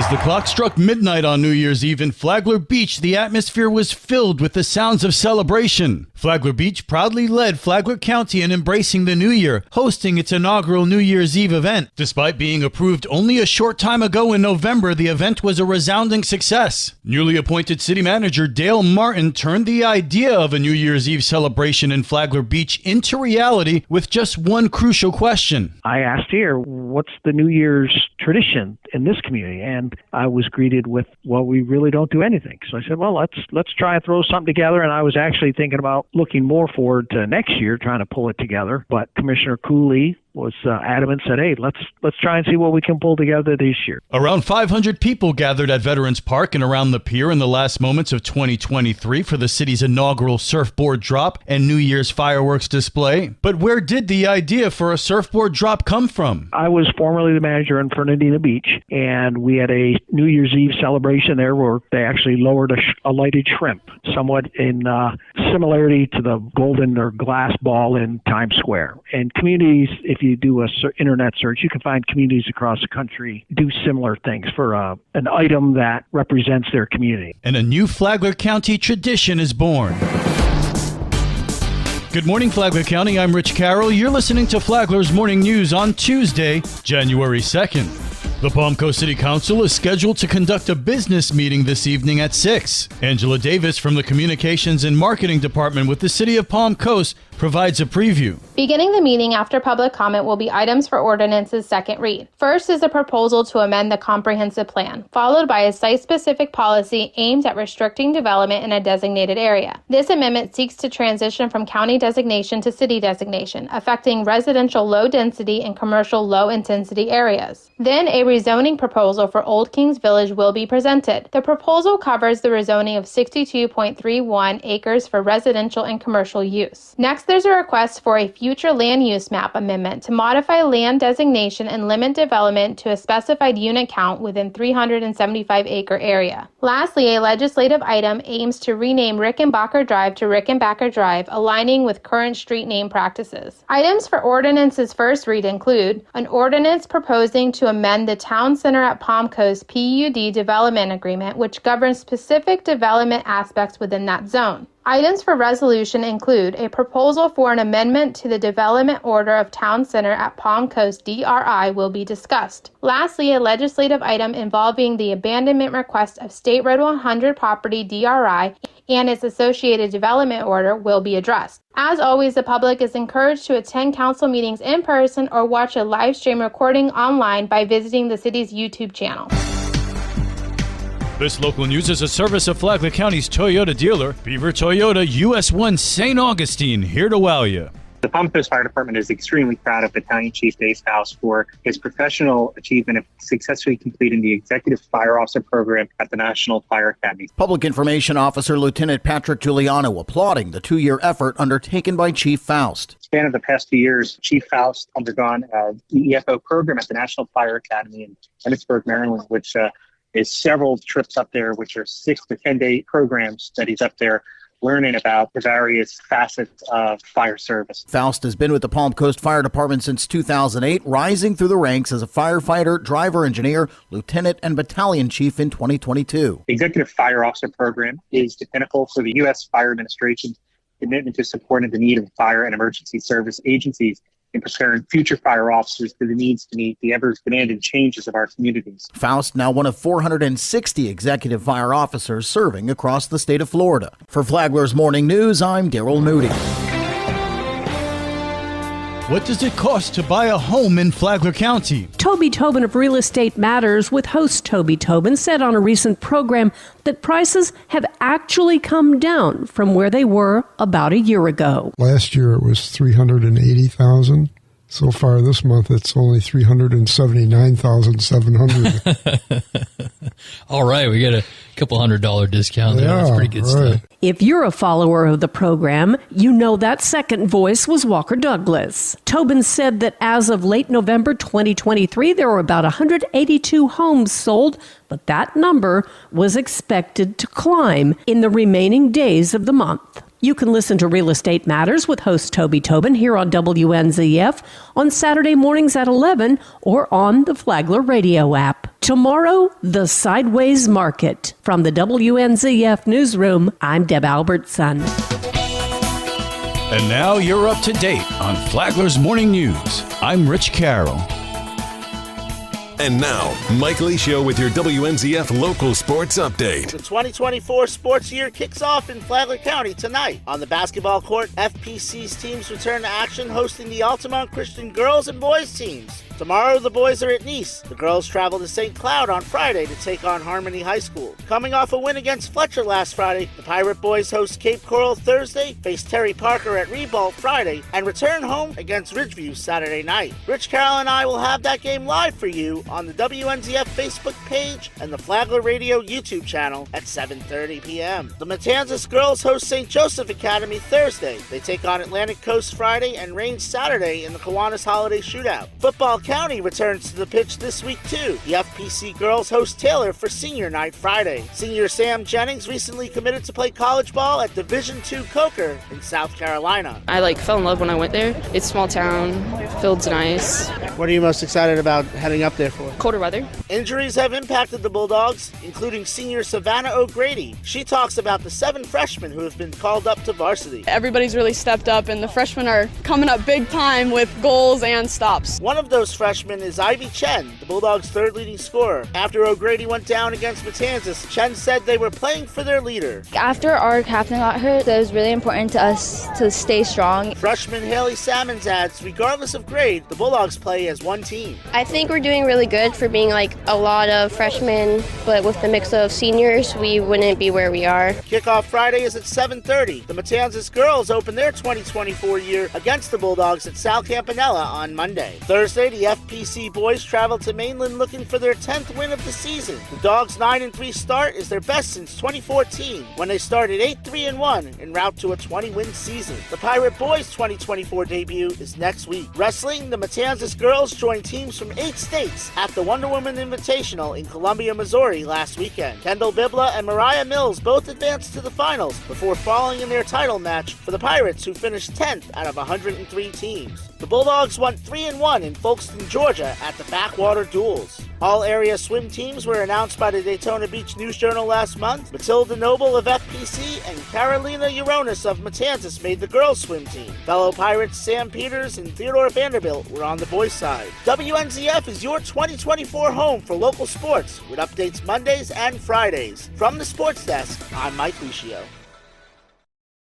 As the clock struck midnight on New Year's Eve in Flagler Beach, the atmosphere was filled with the sounds of celebration. Flagler Beach proudly led Flagler County in embracing the new year, hosting its inaugural New Year's Eve event. Despite being approved only a short time ago in November, the event was a resounding success. Newly appointed city manager Dale Martin turned the idea of a New Year's Eve celebration in Flagler Beach into reality with just one crucial question. I asked here, what's the New Year's tradition in this community? And I was greeted with, well, we really don't do anything. So I said, well, let's try and throw something together. And I was actually thinking about looking more forward to next year, trying to pull it together. But Commissioner Cooley was adamant, said, hey, let's try and see what we can pull together this year. Around 500 people gathered at Veterans Park and around the pier in the last moments of 2023 for the city's inaugural surfboard drop and New Year's fireworks display. But where did the idea for a surfboard drop come from? I was formerly the manager in Fernandina Beach, and we had a New Year's Eve celebration there where they actually lowered a lighted shrimp, somewhat in similarity to the golden or glass ball in Times Square. And communities, if you do a internet search, you can find communities across the country do similar things for an item that represents their community. And a new Flagler County tradition is born. Good morning, Flagler County. I'm Rich Carroll. You're listening to Flagler's Morning News on Tuesday, January 2nd. The Palm Coast City Council is scheduled to conduct a business meeting this evening at 6. Angela Davis from the Communications and Marketing Department with the City of Palm Coast provides a preview. Beginning the meeting after public comment will be items for ordinance's second read. First is a proposal to amend the comprehensive plan, followed by a site-specific policy aimed at restricting development in a designated area. This amendment seeks to transition from county designation to city designation, affecting residential low-density and commercial low-intensity areas. Then a rezoning proposal for Old Kings Village will be presented. The proposal covers the rezoning of 62.31 acres for residential and commercial use. Next, there's a request for a future land use map amendment to modify land designation and limit development to a specified unit count within 375-acre area. Lastly, a legislative item aims to rename Rickenbacker Drive to Rickenbacker Drive, aligning with current street name practices. Items for ordinance's first read include an ordinance proposing to amend the Town Center at Palm Coast PUD development agreement, which governs specific development aspects within that zone. Items for resolution include a proposal for an amendment to the development order of Town Center at Palm Coast DRI will be discussed. Lastly, a legislative item involving the abandonment request of State Road 100 property DRI and its associated development order will be addressed. As always, the public is encouraged to attend council meetings in person or watch a live stream recording online by visiting the city's YouTube channel. This local news is a service of Flagler County's Toyota dealer, Beaver Toyota, US 1 St. Augustine, here to wow you. The Palm Coast Fire Department is extremely proud of Battalion Chief Dave Faust for his professional achievement of successfully completing the Executive Fire Officer Program at the National Fire Academy. Public Information Officer Lieutenant Patrick Giuliano applauding the 2-year effort undertaken by Chief Faust. Span of the past 2 years, Chief Faust undergone the EFO program at the National Fire Academy in Emmitsburg, Maryland, which is several trips up there, which are 6 to 10 day programs that he's up there learning about the various facets of fire service. Faust has been with the Palm Coast Fire Department since 2008, rising through the ranks as a firefighter, driver engineer, lieutenant, and battalion chief in 2022. The Executive Fire Officer Program is the pinnacle for the U.S. Fire Administration's commitment to supporting the need of fire and emergency service agencies in preparing future fire officers for the needs to meet the ever-demanding changes of our communities. Faust, now one of 460 executive fire officers serving across the state of Florida. For Flagler's Morning News, I'm Daryl Moody. What does it cost to buy a home in Flagler County? Toby Tobin of Real Estate Matters with host Toby Tobin said on a recent program that prices have actually come down from where they were about a year ago. Last year it was $380,000. So far this month it's only $379,700. All right, we get a couple $100 discount there. That's pretty good stuff. If you're a follower of the program, you know that second voice was Walker Douglas. Tobin said that as of late November 2023, there were about 182 homes sold, but that number was expected to climb in the remaining days of the month. You can listen to Real Estate Matters with host Toby Tobin here on WNZF on Saturday mornings at 11 or on the Flagler radio app. Tomorrow, the Sideways Market. From the WNZF Newsroom, I'm Deb Albertson. And now you're up to date on Flagler's Morning News. I'm Rich Carroll. And now, Mike Licio with your WNZF local sports update. The 2024 sports year kicks off in Flagler County tonight. On the basketball court, FPC's teams return to action hosting the Altamont Christian girls and boys teams. Tomorrow, the boys are at Nice. The girls travel to St. Cloud on Friday to take on Harmony High School. Coming off a win against Fletcher last Friday, the Pirate boys host Cape Coral Thursday, face Terry Parker at Ribault Friday, and return home against Ridgeview Saturday night. Rich Carroll and I will have that game live for you on the WNZF Facebook page and the Flagler Radio YouTube channel at 7:30 p.m. The Matanzas girls host St. Joseph Academy Thursday. They take on Atlantic Coast Friday and Range Saturday in the Kiwanis Holiday Shootout. Football County returns to the pitch this week too. The FPC girls host Taylor for Senior Night Friday. Senior Sam Jennings recently committed to play college ball at Division II Coker in South Carolina. I fell in love when I went there. It's a small town, field's nice. What are you most excited about heading up there for? Colder weather. Injuries have impacted the Bulldogs, including senior Savannah O'Grady. She talks about the 7 freshmen who have been called up to varsity. Everybody's really stepped up, and the freshmen are coming up big time with goals and stops. One of those freshmen is Ivy Chen, the Bulldogs' 3rd leading scorer. After O'Grady went down against Matanzas, Chen said they were playing for their leader. After our captain got hurt, it was really important to us to stay strong. Freshman Haley Salmons adds, regardless of grade, the Bulldogs play as one team. I think we're doing really good for being a lot of freshmen, but with the mix of seniors, we wouldn't be where we are. Kickoff Friday is at 7:30. The Matanzas girls open their 2024 year against the Bulldogs at Sal Campanella on Monday. Thursday, the FPC boys travel to Mainland looking for their 10th win of the season. The Dogs' 9-3 start is their best since 2014, when they started 8-3-1 en route to a 20-win season. The Pirate boys' 2024 debut is next week. Wrestling, the Matanzas girls joined teams from 8 states at the Wonder Woman Invitational in Columbia, Missouri last weekend. Kendall Bibla and Mariah Mills both advanced to the finals before falling in their title match for the Pirates, who finished 10th out of 103 teams. The Bulldogs won 3-1 in Folkestone, Georgia at the Backwater Duels. All area swim teams were announced by the Daytona Beach News Journal last month. Matilda Noble of FPC and Carolina Uronis of Matanzas made the girls' swim team. Fellow Pirates Sam Peters and Theodore Vanderbilt were on the boys' side. WNZF is your 2024 home for local sports with updates Mondays and Fridays. From the Sports Desk, I'm Mike Licio.